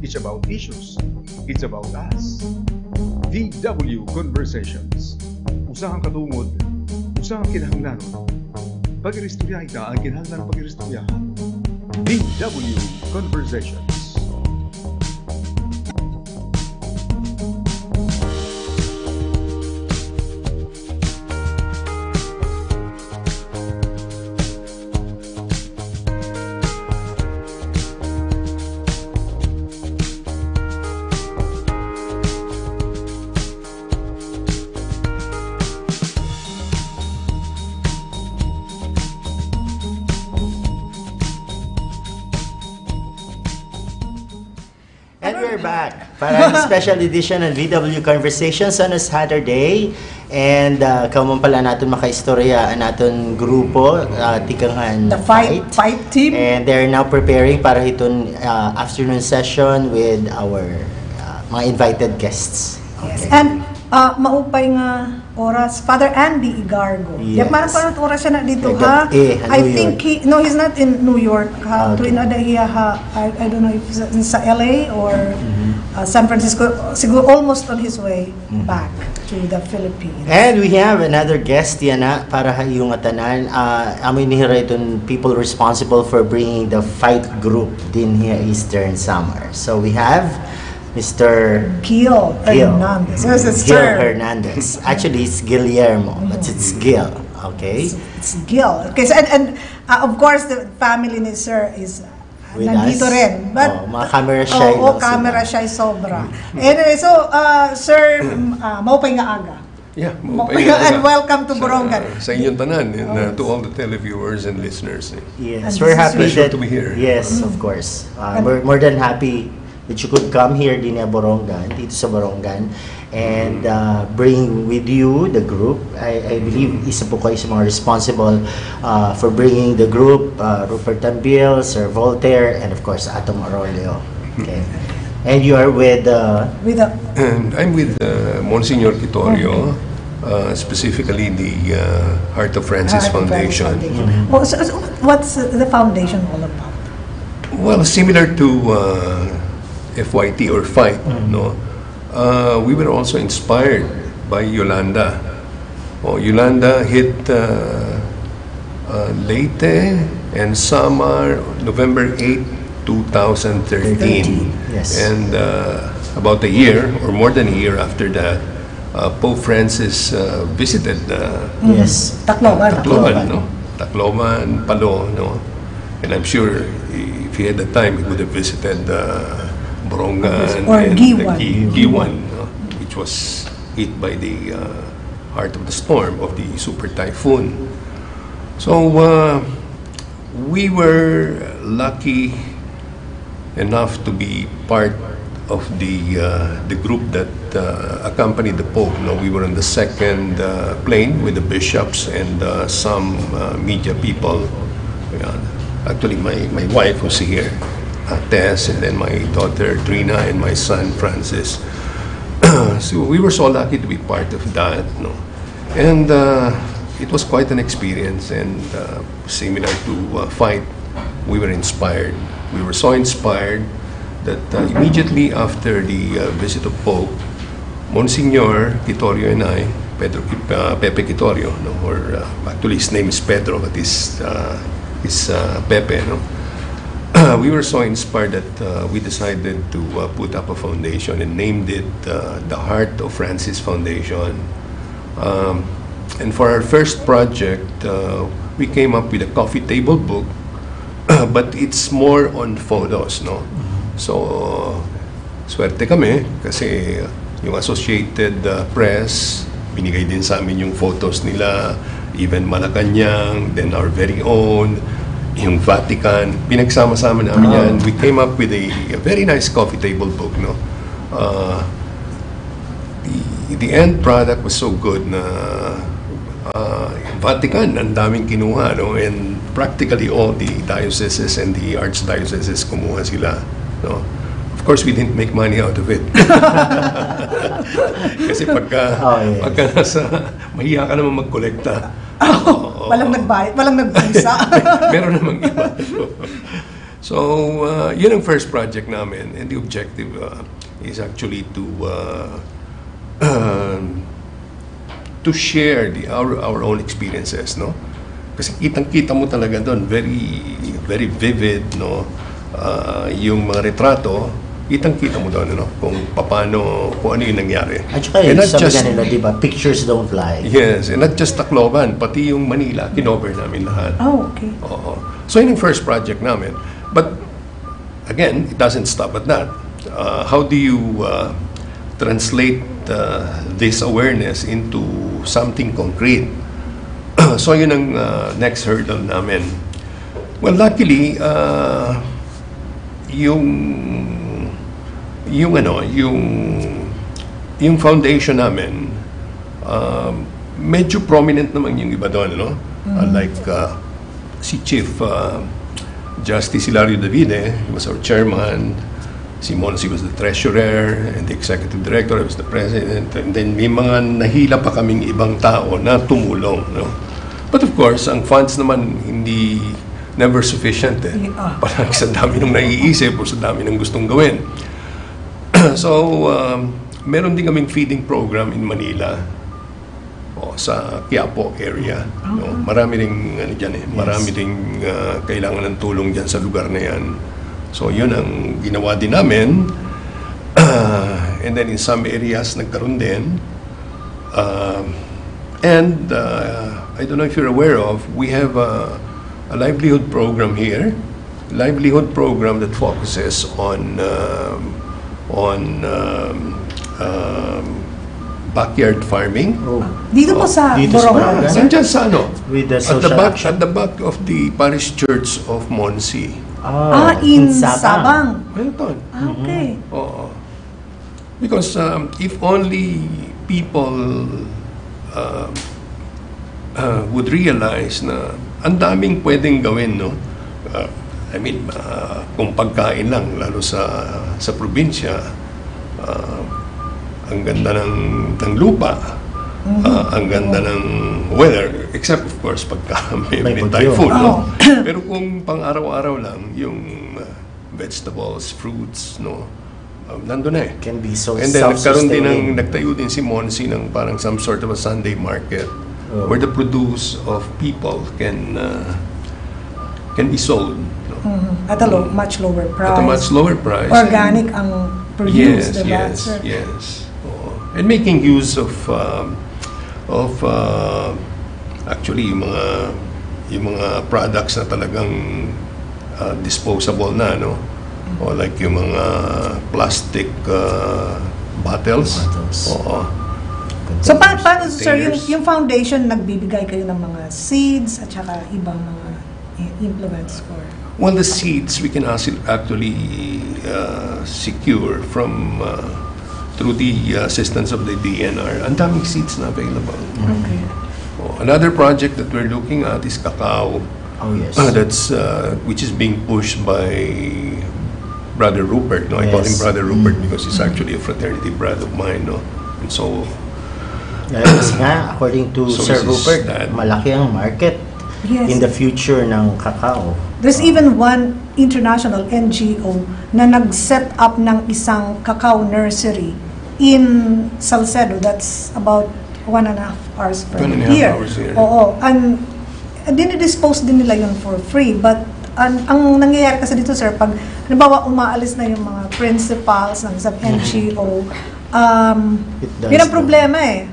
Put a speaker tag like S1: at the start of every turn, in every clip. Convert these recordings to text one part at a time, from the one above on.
S1: It's about issues. It's about us. VW Conversations. Usahang katungod, usahang kinahanglanon. Pag-iristorya ita ang kinahanglan pag-iristoryahan. VW Conversations.
S2: Back para ang special edition ng VW Conversations on a Saturday, and kamon pala natin makaistorya naton grupo tikangan
S3: the fight team,
S2: and they're now preparing para iton afternoon session with our mga invited guests.
S3: Okay. Yes. And maupay nga oras Father Andy Igargo.
S2: Yes.
S3: Parang oras siya na dito ha. I think he's not in New York ha. Tuwin ada hiya ha. I don't know if he's sa LA or San Francisco. Siguro almost on his way back to the Philippines.
S2: And we have another guest yan na para yung atanan. Amoy nihira itong people responsible for bringing the fight group din here Eastern Summer. So we have Mr.
S3: Gil Hernandez.
S2: Gil Hernandez. Actually, it's Guillermo, but it's Gil. Okay?
S3: It's Gil. Okay, so, and of course, the family ni Sir is nandito rin. But,
S2: mga camera shy lang
S3: camera shy sobra. Anyway, so, Sir, maupay nga aga.
S4: Yeah,
S3: and welcome to Borongan.
S4: Sa inyong tanan, and to all the televiewers and listeners.
S2: Yes, we're happy
S4: to be here.
S2: Yes, of course. We're more than happy that you could come here din sa Borongan, dito sa Borongan, and bring with you the group. I believe isa po kayo sa mga responsible for bringing the group, Rupert AMBIL, Sir Voltaire, and of course Atom ARAULLO. Okay. And you are with
S4: and I'm with Monsignor Quitorio, specifically the Heart of Francis Foundation.
S3: So what's the foundation all about?
S4: Well, similar to FYT or fight, no? We were also inspired by Yolanda. Yolanda hit Leyte and Samar November 8, 2013.
S2: Yes.
S4: And about a year or more than a year after that, Pope Francis visited
S3: Tacloban,
S4: no? Tacloban, Palo, no? And I'm sure if he had the time, he would have visited Borongan and Giwan, which was hit by the heart of the storm of the super typhoon. So we were lucky enough to be part of the group that accompanied the Pope. No, we were on the second plane with the bishops and some media people. Actually, my wife was here. Tess, and then my daughter Trina and my son Francis. So we were so lucky to be part of that, no? And it was quite an experience, and similar to fight, we were inspired. We were so inspired that immediately after the visit of Pope, Monsignor Quitorio and I, Pepe Quitorio, no? Or actually his name is Pedro, but his Pepe, no? We were so inspired that we decided to put up a foundation and named it the Heart of Francis Foundation. And for our first project, we came up with a coffee table book, but it's more on photos, no? So, swerte kami kasi yung Associated Press, binigay din sa amin yung photos nila, even Malacanang, then our very own, yung Vatican, pinagsama-sama namin yan. We came up with a very nice coffee table book, no? The end product was so good na Vatican, ang daming kinuha, no? And practically all the dioceses and the archdioceses kumuha sila, no? Of course, we didn't make money out of it. Kasi pagka nasa, mahiya ka naman magkolekta.
S3: Walang nagbayad, walang nagbisa.
S4: Meron namang iba. So, yun ang first project namin, and the objective is actually to share our own experiences, no? Kasi kitang-kita mo talaga doon, very vivid, no? Yung mga retrato, kitang-kita mo doon, no? Kung ano yung nangyari.
S2: At saka yung sabi nila, di ba, pictures don't lie.
S4: Yes, and not just Tacloban, pati yung Manila, kinover namin lahat.
S3: Oh, okay.
S4: Oo. So, yun yung first project namin. But, again, it doesn't stop at that. How do you translate this awareness into something concrete? So, yun ang next hurdle namin. Well, luckily, yung foundation namin, medyo prominent naman yung iba doon, no? Like si Chief Justice Hilario Davide, he was our chairman. Si Monsi was the treasurer and the executive director. I was the president. And then may mga nahila pa kaming ibang tao na tumulong, no? But of course, ang funds naman hindi never sufficient, eh. Parang sa dami nung naiisip o sa dami ng gustong gawin. So, meron din kaming feeding program in Manila o sa Quiapo area. No? Marami ring dyan, eh. Marami ding kailangan ng tulong dyan sa lugar na yan. So, yun ang ginawa din namin. And then in some areas, nagkaroon din. I don't know if you're aware of, we have a livelihood program here. Livelihood program that focuses on backyard farming.
S3: Dito po sa Borongan.
S4: Nandiyan sa ano?
S2: With the social
S4: at the back of the parish church of Monsi.
S3: In Sabang.
S4: Meron.
S3: Okay.
S4: Oo. Because if only people would realize na ang daming pwedeng gawin, no? I mean, kung pagkain lang, lalo sa probinsya, ang ganda ng lupa, ang ganda ng weather, except of course pagka may typhoon, no? Pero kung pang-araw-araw lang, yung vegetables, fruits, no? Nandun na eh.
S2: Can be so
S4: and then nagtayo din si Monsi ng parang some sort of a Sunday market where the produce of people can be sold. No?
S3: At a much lower price.
S4: At a much lower price.
S3: Organic ang produce, diba?
S4: Yes. And making use of actually yung mga products na talagang disposable na, no? O like yung mga plastic bottles. Oo.
S3: So paano sir, yung foundation nagbibigay kayo ng mga seeds at saka ibang mga implements for?
S4: Well, the seeds we can actually secure from through the assistance of the DNR. Ang daming seeds na available.
S3: Okay.
S4: Another project that we're looking at is cacao.
S2: Oh yes.
S4: That's which is being pushed by Brother Rupert. No, I call him Brother Rupert because he's actually a fraternity brother of mine. No, and so.
S2: Kasi nga, according to Sir Rupert, malaki ang market in the future ng cacao.
S3: There's even one international NGO na nag-set up ng isang cacao nursery in Salcedo. That's about 1.5 hours from here. Oo. And dinidispose din nila yun for free. But ang nangyayari kasi dito, sir, pag halimbawa umaalis na yung mga principals ng isang NGO, yun ang problema eh.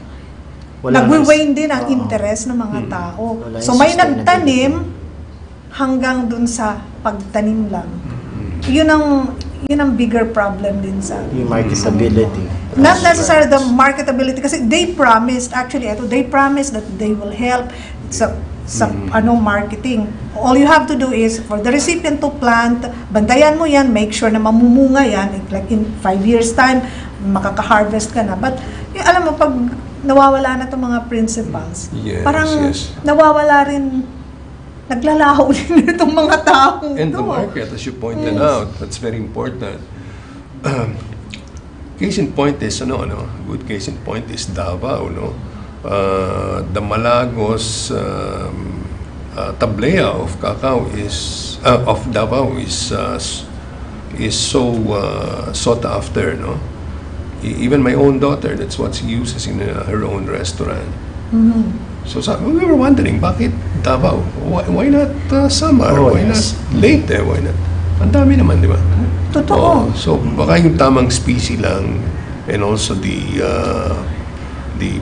S3: Nagwi-wane din ang interest ng mga tao. So may nagtanim hanggang dun sa pagtanim lang. Yun ang bigger problem din sa
S2: yung marketability.
S3: Not necessarily the marketability kasi they promised that they will help sa marketing. All you have to do is for the recipient to plant, bantayan mo yan, make sure na mamumunga yan, like in 5 years time makaka-harvest ka na. But alam mo, pag nawawala na itong mga principals, parang nawawala rin, naglalaho din itong mga tao.
S4: And the market, as you pointed out, that's very important. Case in point is, good case in point is Davao, the Malagos tablea of cacao of Davao is so sought after, no? Even my own daughter, that's what she uses in her own restaurant. So we were wondering, bakit Davao? Why not Samar? Why not Leyte? Why not? Ang dami naman, di ba?
S3: Totoo.
S4: So baka yung tamang species lang, and also the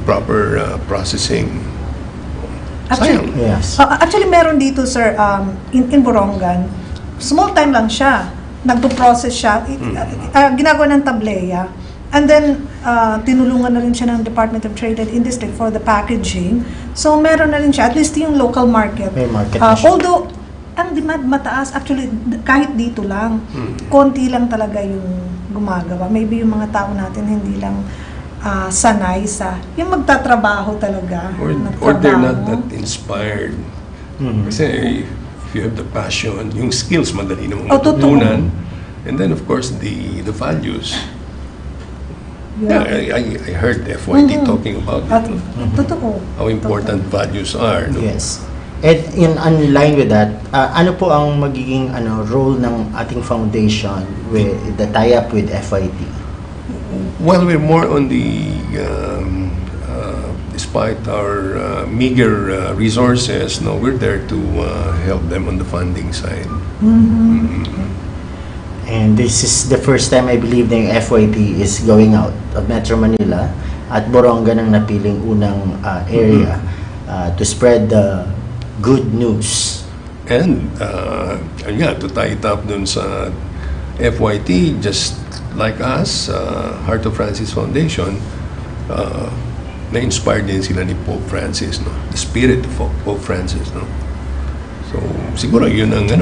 S4: proper processing.
S3: Actually, actually meron dito, sir, in Borongan, small time lang siya. Nagpo-process siya, ginagawa ng tableya. And then, tinulungan na rin siya ng Department of Trade and Industry for the packaging. So, meron na rin siya, at least yung local market.
S2: May market
S3: although, ang demand mataas, actually, kahit dito lang, konti lang talaga yung gumagawa. Maybe yung mga tao natin hindi lang sanay sa yung magtatrabaho talaga.
S4: Or they're not that inspired. Kasi if you have the passion, yung skills madali namang matutunan. And then of course the values. Yeah, I heard FYT talking about it.
S3: Totoo.
S4: How important values are. No?
S2: Yes. And in line with that, ano po ang magiging role ng ating foundation with the tie-up with FYT?
S4: Well, we're more on the, despite our meager resources, no, we're there to help them on the funding side.
S2: And this is the first time I believe na yung FYT is going out of Metro Manila at Borongan ang napiling unang area to spread the good news. And
S4: to tie it up dun sa FYT, just like us, Heart of Francis Foundation, na-inspired din sila ni Pope Francis, no? The spirit of Pope Francis, no? So siguro yun ang I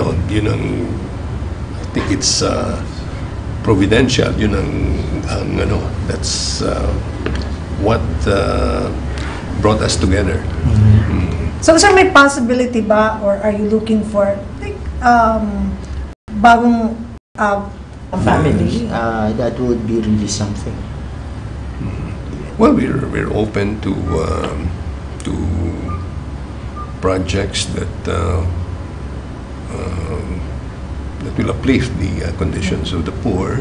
S4: think it's providential, yun ang that's what brought us together.
S3: So sir, may possibility ba, or are you looking for like bagong
S2: family? That would be really something.
S4: Well, we're open to projects that will uplift the conditions of the poor.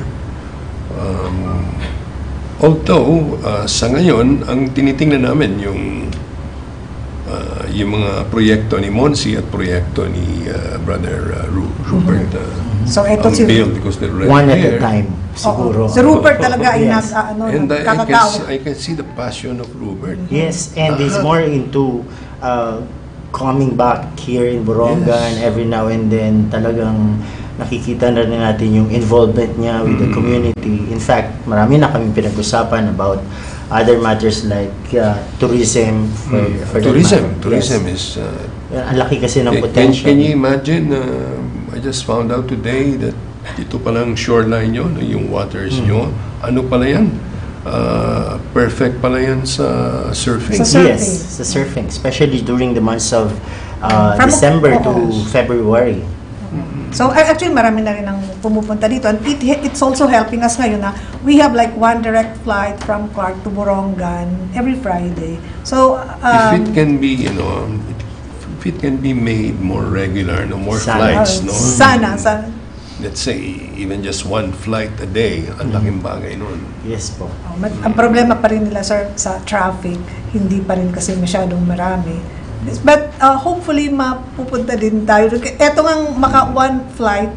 S4: Although sa ngayon, ang tinitingnan namin yung mga proyekto ni Monsi at proyekto ni Brother Rupert.
S3: So ito
S4: AMBIL, because they're already
S2: one
S4: there.
S2: at a time, siguro.
S3: Si Rupert talaga ay
S4: And I can see the passion of Rupert.
S2: Yes, and he's more into coming back here in Borongan every now and then. Talagang nakikita na rin natin yung involvement niya with the community. In fact, marami na kami pinag-usapan about other matters like tourism for
S4: tourism is
S2: ang laki kasi ng potential.
S4: Can you imagine, I just found out today that ito palang shoreline nyo, yung waters nyo, ano pala yan? Perfect pala yan sa surfing.
S2: Yes, sa surfing, especially during the months of December to February.
S3: So actually marami na rin ang pumupunta dito, and it's also helping us ngayon na we have like one direct flight from Clark to Borongan every Friday. So
S4: if it can be, if it can be made more regular, more flights,
S3: sana.
S4: Let's say even just one flight a day, ang laking bagay nun.
S2: Yes po.
S3: Ang problema pa rin nila, sir, sa traffic, hindi pa rin kasi masyadong marami. But hopefully mapupunta din tayo. Eto ngang one flight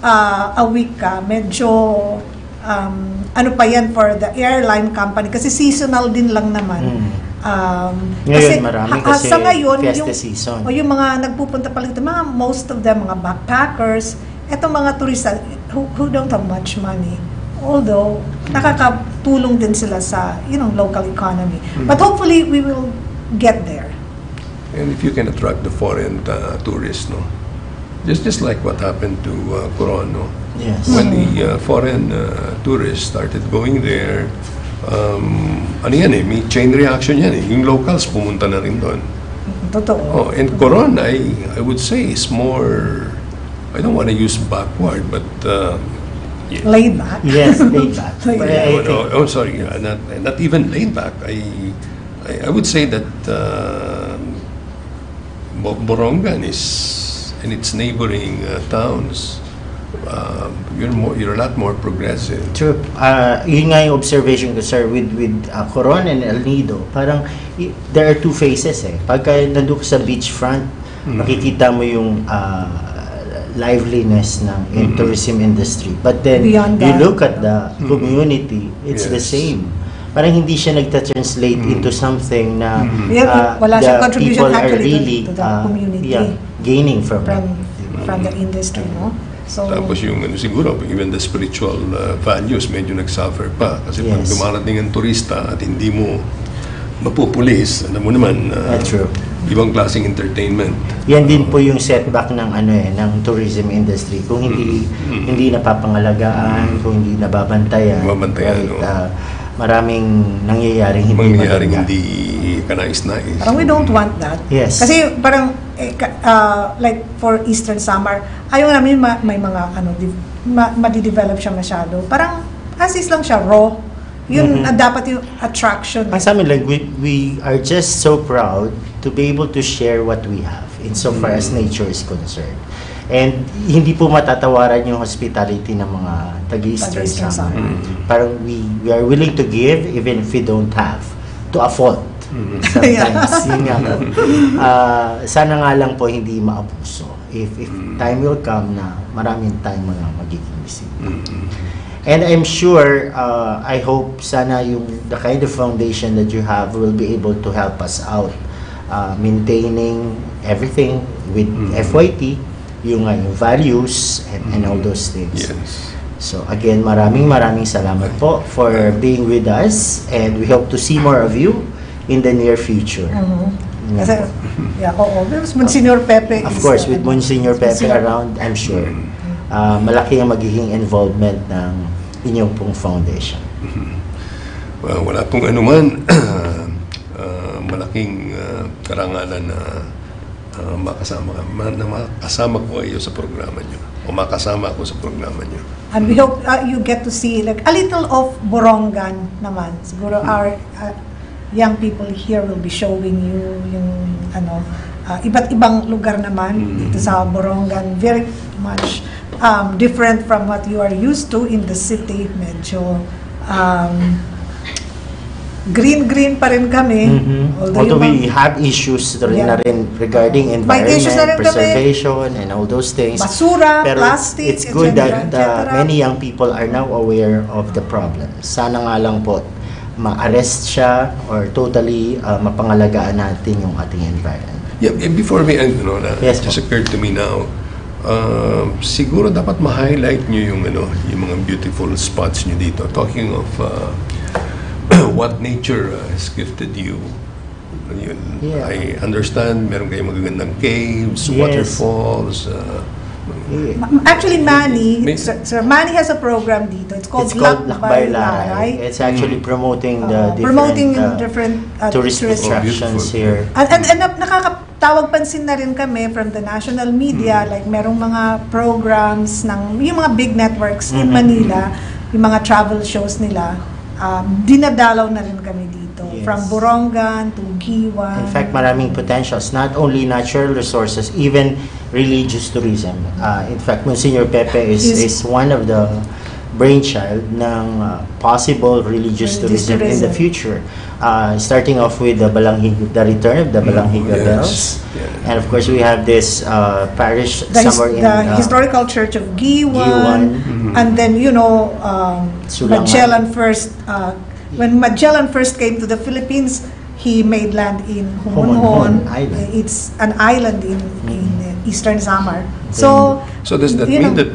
S3: a week ka, medyo ano pa yan for the airline company kasi seasonal din lang naman.
S2: Ngayon marami kasi
S3: sa ngayon,
S2: fiesta season.
S3: Yung mga nagpupunta pa lang, most of them mga backpackers, etong mga turista who don't have much money. Although nakakatulong din sila sa local economy. But hopefully we will get there.
S4: And if you can attract the foreign tourists, just like what happened to Coron,
S2: Yes.
S4: When the foreign tourists started going there, may chain reaction yan eh. Yung locals pumunta na rin doon.
S3: Totoo.
S4: And Coron, I would say is more, I don't want to use backward, but
S3: laid back.
S2: Yes, laid back.
S4: Sorry, not even laid back. I would say that Borongan is and its neighboring towns. You're a lot more progressive.
S2: True. Yun nga yung observation ko, sir, with Coron and El Nido. Parang there are two phases eh. Pagka nandun ka sa beachfront, makikita mo yung liveliness ng tourism industry. But then you look at the community, it's the same. Parang hindi siya nagta-translate into something na the people are really
S3: to the community,
S2: gaining from
S3: the industry, no? So,
S4: tapos yung siguro, even the spiritual values medyo nagsuffer pa. Kasi pag dumarating ang turista at hindi mo mapupulis, alam mo naman, ibang klaseng entertainment.
S2: Yan din po yung setback ng ng tourism industry. Kung hindi napapangalagaan, kung hindi nababantayan, maraming nangyayaring hindi
S4: kanais-nais.
S3: Parang we don't want that.
S2: Yes.
S3: Kasi parang like for Eastern Summer, ayaw namin may mga madidevelop siya masyado. Parang as is lang siya, raw. Yun dapat yung attraction.
S2: Sa amin, like, we are just so proud to be able to share what we have insofar as nature is concerned. And hindi po matatawaran yung hospitality ng mga taga-Eastern Summer. Parang we are willing to give even if we don't have, to a fault. Sometimes, yun nga po. Sana nga lang po hindi maabuso. If time will come na maraming time mga magiging bisita. And I'm sure, I hope sana the kind of foundation that you have will be able to help us out maintaining everything with FYT, yung values and all those things.
S4: Yes.
S2: So again, maraming salamat po for being with us, and we hope to see more of you in the near future.
S3: Kasi, Monsignor Pepe
S2: of course, with Monsignor Pepe around, I'm sure malaki ang magiging involvement ng inyong pong foundation.
S4: Well, wala pong anuman. Malaking karangalan na makasama ko kayo sa programa nyo, o makasama ako sa programa nyo.
S3: And we hope you get to see like a little of Borongan naman. Siguro our young people here will be showing you yung iba't ibang lugar naman dito sa Borongan, very much different from what you are used to in the city. Medyo green pa rin kami.
S2: Although we have issues na rin regarding environment, preservation, and all those things.
S3: Basura,
S2: pero
S3: plastic,
S2: it's good that many young people are now aware of the problem. Sana nga lang po ma-arrest siya or totally mapangalagaan natin yung ating environment.
S4: Yeah, before we end, just occurred to me now, siguro dapat ma-highlight nyo yung mga beautiful spots nyo dito. Talking of what nature has gifted you. I understand meron kayong magagandang caves, waterfalls.
S3: Actually, Mannie, Sir Mannie has a program dito. It's called
S2: Lakbay Laray. It's actually promoting the
S3: different
S2: tourist attractions here.
S3: And nakakatawag pansin na rin kami from the national media, like merong mga programs ng yung mga big networks in Manila, yung mga travel shows nila. Dinadalaw na rin kami dito. From Borongan to Giwan.
S2: In fact, maraming potentials. Not only natural resources, even religious tourism. In fact, Monsignor Pepe is one of the brainchild ng possible religious tourism in the future. Starting off with the return of the Balanghiga bells. And of course, we have this parish somewhere in
S3: the historical church of Giwan. And then, Magellan first, when Magellan first came to the Philippines, he made land in Humonhon. It's an island in Eastern Samar. So
S4: does that mean that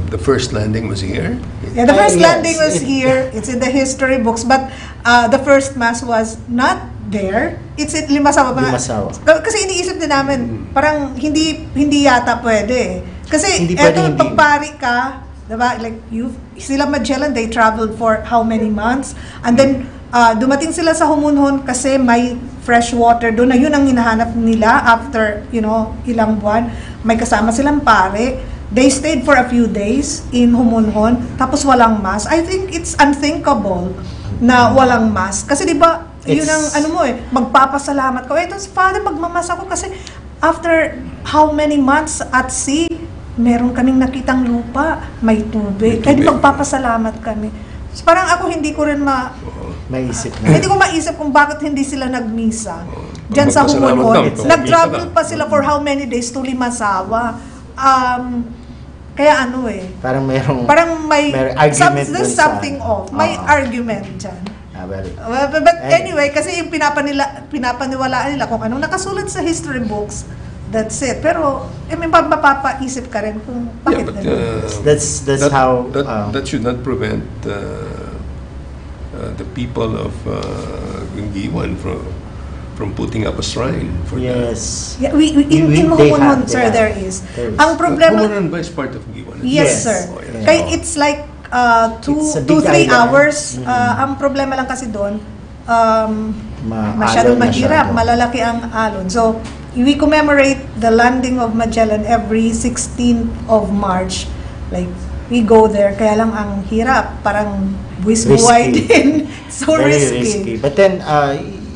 S4: the first landing was here?
S3: Yeah, the first landing was here. It's in the history books, but the first mass was not there. It's in Limasawa. Kasi iniisip din namin, parang hindi yata pwede. Kasi eto, pagpari ka, diba? Like sila Magellan, they traveled for how many months? And then dumating sila sa Humonhon kasi may fresh water doon, na yun ang hinahanap nila after ilang buwan. May kasama silang pare. They stayed for a few days in Humonhon, tapos walang mass. I think it's unthinkable na walang mass. Kasi di ba, yun ang magpapasalamat ko. Ito, Father, magmamas ako kasi after how many months at sea, meron kaming nakitang lupa, may tubig. Kaya magpapasalamat kami. So, parang ako hindi ko rin
S2: maisip na.
S3: Hindi ko maisip kung bakit hindi sila nagmisa. Diyan sa Humulon. Nag-travel pa sila for how many days to Limasawa. Kaya
S2: parang
S3: may
S2: argument
S3: there's something off. May argument dyan. But anyway, kasi yung pinapaniwalaan nila kung anong nakasulat sa history books, that's it. Pero may mapapaisip ka rin kung bakit
S2: that's how
S4: that should not prevent the people of Ginggiwan from putting up a shrine for that.
S3: Yeah, in Humulon, sir, there is. Ang problema,
S4: Humulon ba is part of Ginggiwan?
S3: Yes, sir. Kaya it's like 2-3 hours. Ang problema lang kasi doon, masyadong mahirap, malalaki ang alon. So, we commemorate the landing of Magellan every 16th of March. Like, we go there, kaya lang ang hirap, parang buwis-buway din. So
S2: very
S3: risky.
S2: But then,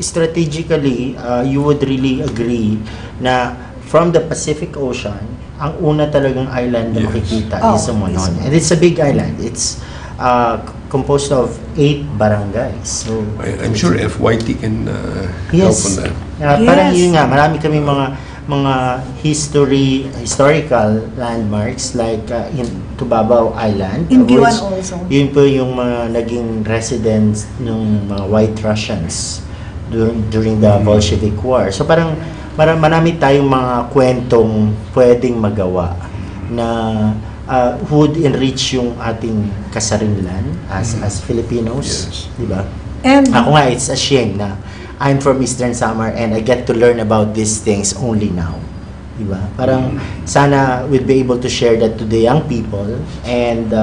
S2: strategically, you would really agree na from the Pacific Ocean, ang una talagang island na makikita is Humulon. And it's a big island. It's composed of 8 barangays. So,
S4: I'm sure FYT can help on that.
S2: Parang yun nga, marami kami mga historical landmarks like in Tubabaw Island.
S3: In Giwan also.
S2: Yun po yung mga naging residents ng mga White Russians during the Bolshevik War. So parang marami tayong mga kwentong pwedeng magawa na would enrich yung ating kasarinlan as Filipinos, di ba?
S3: And
S2: ako nga, it's a shame na I'm from Eastern Samar and I get to learn about these things only now. Di ba? Parang sana we'll be able to share that to the young people and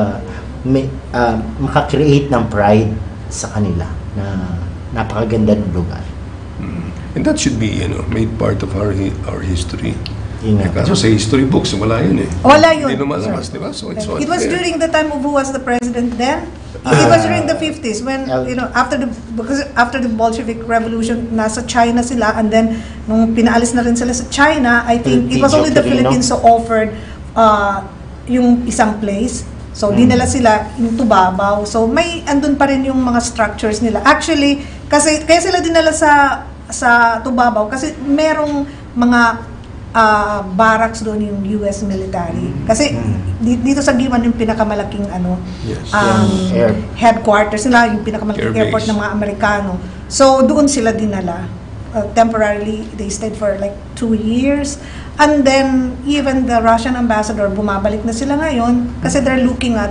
S2: makakreate ng pride sa kanila na napakaganda ng lugar.
S4: And that should be, made part of our history. Kaso sa history books, wala yun eh.
S3: Wala yun.
S4: Hindi lumalabas, di ba? So it's
S3: It was during the time of who was the president then? It was during the 50s when, after the Bolshevik Revolution, nasa China sila, and then, nung pinaalis na rin sila sa China, I think it was only the Philippines who offered yung isang place. So, dinala sila yung Tubabaw. So, andun pa rin yung mga structures nila. Actually, kaya sila dinala sa Tubabaw kasi merong mga barracks doon yung US military. Kasi dito sa Giwan yung pinakamalaking headquarters nila, yung pinakamalaking airport ng mga Amerikano. So doon sila dinala. Temporarily, they stayed for like 2 years. And then even the Russian ambassador, bumabalik na sila ngayon kasi they're looking at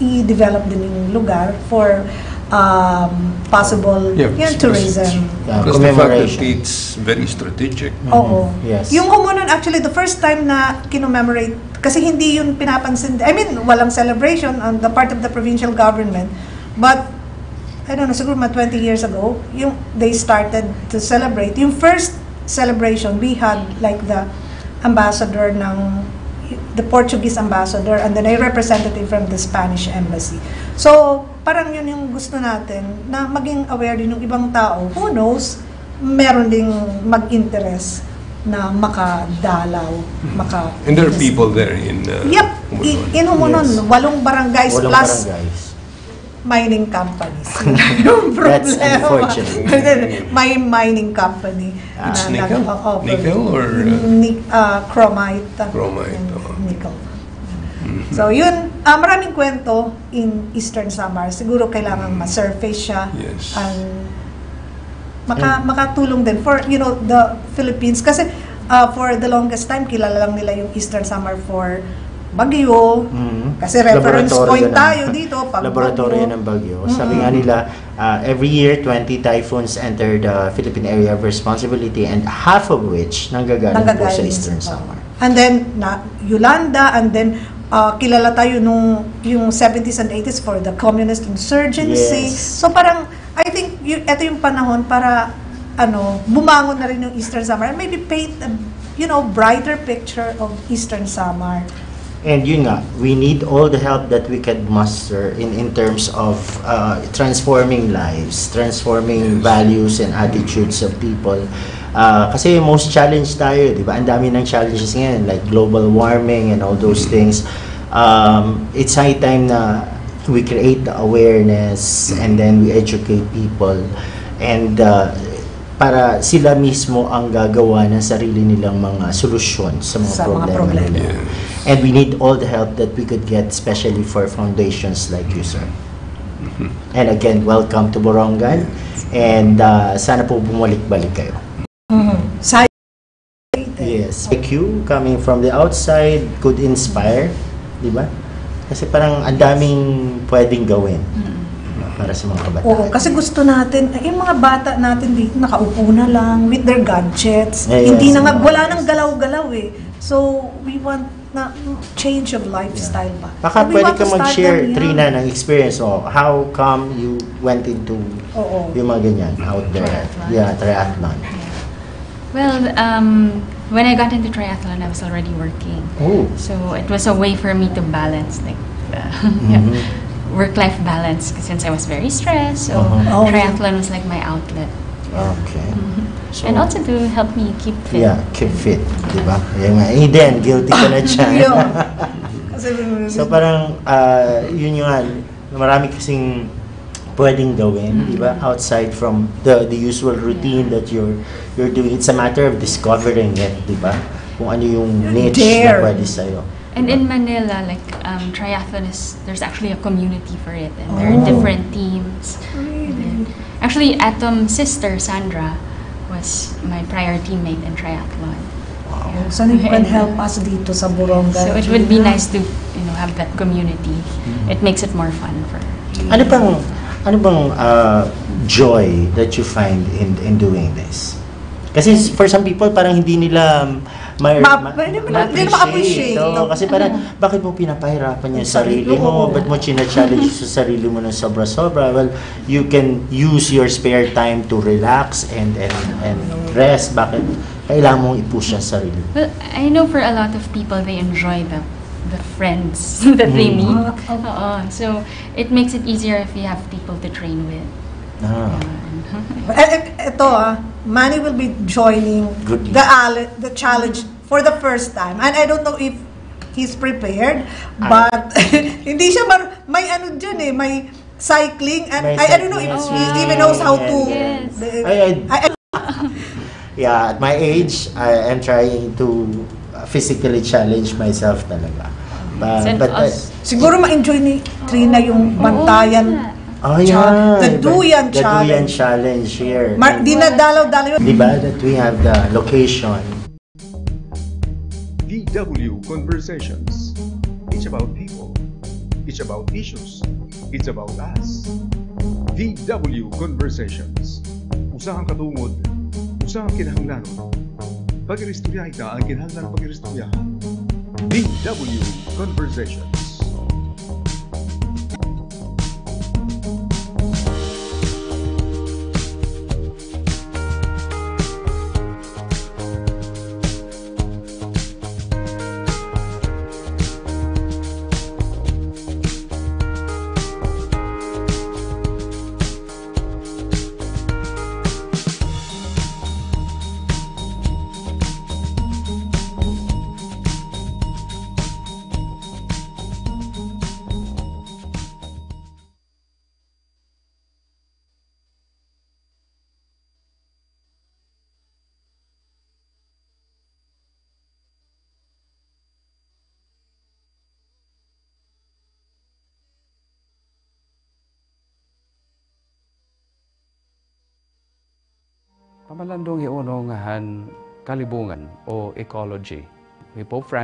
S3: i-develop din yung lugar for possible tourism.
S4: Plus the fact that it's very strategic.
S3: Oo.
S2: Yes.
S3: Yung Humulon, actually, the first time na kinommemorate, kasi hindi yun pinapansin, walang celebration on the part of the provincial government, but, I don't know, siguro 20 years ago, they started to celebrate. Yung first celebration, we had like the ambassador the Portuguese ambassador, and then a representative from the Spanish embassy. So, parang yun yung gusto natin, na maging aware din yung ibang tao. Who knows, meron ding mag-interest na makadalaw,
S2: Mm-hmm.
S4: And there are people there in
S3: Humulon. In Humulon,
S2: Yes.
S3: 8 barangays
S2: Walang
S3: plus
S2: barangays.
S3: mining companies. Yung
S2: That's
S3: problema.
S2: unfortunate.
S3: May mining company.
S4: It's nickel? Nickel or?
S3: Chromite.
S4: Chromite.
S3: Nickel. So yun, maraming kwento in Eastern Samar. Siguro kailangan ma-surface siya.
S4: Yes.
S3: And makatulong din for, the Philippines. Kasi for the longest time, kilala lang nila yung Eastern Samar for Bagyo. Kasi reference point tayo dito pag
S2: laboratorio ng Bagyo. Sabi nga nila, every year 20 typhoons enter the Philippine area of responsibility and half of which nanggagaling po sa Eastern Samar.
S3: And then Yolanda, and then kilala tayo yung 70s and 80s for the communist insurgency.
S2: Yes.
S3: So parang I think ito yung panahon para bumangon na rin yung Eastern Samar and maybe paint a brighter picture of Eastern Samar.
S2: And yun nga, we need all the help that we can muster in terms of transforming lives, transforming values and attitudes of people. Kasi most challenge tayo, di ba? Ang dami ng challenges ngayon, like global warming and all those things. It's high time na we create the awareness and then we educate people and para sila mismo ang gagawa ng sarili nilang mga solusyon sa mga problema nila. And we need all the help that we could get, especially for foundations like you, sir. And again, welcome to Borongan and sana po bumalik-balik kayo. Yes, like you coming from the outside could inspire, di ba? Kasi parang ang daming pwedeng gawin para sa mga kabataan.
S3: Oo, kasi gusto natin, yung mga bata natin dito nakaupo na lang with their gadgets. Hindi na nga, wala nang galaw-galaw eh. So, we want na change of lifestyle ba?
S2: Baka pwede ka mag-share, Trina, ng experience mo. How come you went into yung mga ganyan out there? Triathlon.
S5: Well, when I got into triathlon, I was already working. So it was a way for me to balance, like, work-life balance. Since I was very stressed, so triathlon was like my outlet.
S2: Okay. So,
S5: and also to help me keep fit.
S2: Yeah, keep fit, di ba? Yung nga, Eden, guilty ka na dyan. So parang, yun yung marami kasing pwedeng gawin, di ba? Outside from the usual routine that you're doing. It's a matter of discovering it, di ba? Kung ano yung niche na pwede sa'yo.
S5: And in Manila, like, triathlon there's actually a community for it, and there are different teams. Really? Actually, sister Sandra was my prior teammate in triathlon.
S3: Wow. So you can help us dito sa Borongan.
S5: So it would be nice to, have that community. It makes it more fun for you.
S2: Ano bang joy that you find in doing this? Kasi for some people, parang hindi nila ma-appreciate. So, kasi parang, bakit mo pinapahirapan yung sarili mo? Ba't mo china-challenge sa sarili mo ng sobra-sobra? Well, you can use your spare time to relax and rest. Bakit kailangan mong i-push ang sarili?
S5: Well, I know for a lot of people, they enjoy the friends that they meet. So, it makes it easier if you have people to train with.
S3: Ito Mannie will be joining the challenge for the first time, and I don't know if he's prepared, but hindi siya may ano dyan may cycling, and I don't know if he even knows how to.
S2: Yeah, at my age, I am trying to physically challenge myself talaga. But
S3: siguro ma-enjoy ni Trina yung bantayan. The Duyan Challenge.
S2: The Duyan Challenge here.
S3: Dinadalaw-dalaw.
S2: Diba that we have the location.
S1: VW Conversations. It's about people. It's about issues. It's about us. VW Conversations. Usahang katungod. Usahang kinahanglanon. Pag-iristorya ita ang kinahanglan pag-iristoryahan. VW Conversations.
S6: Pamalandong iuno ngahan kalibungan o ecology. Ni Pope Francis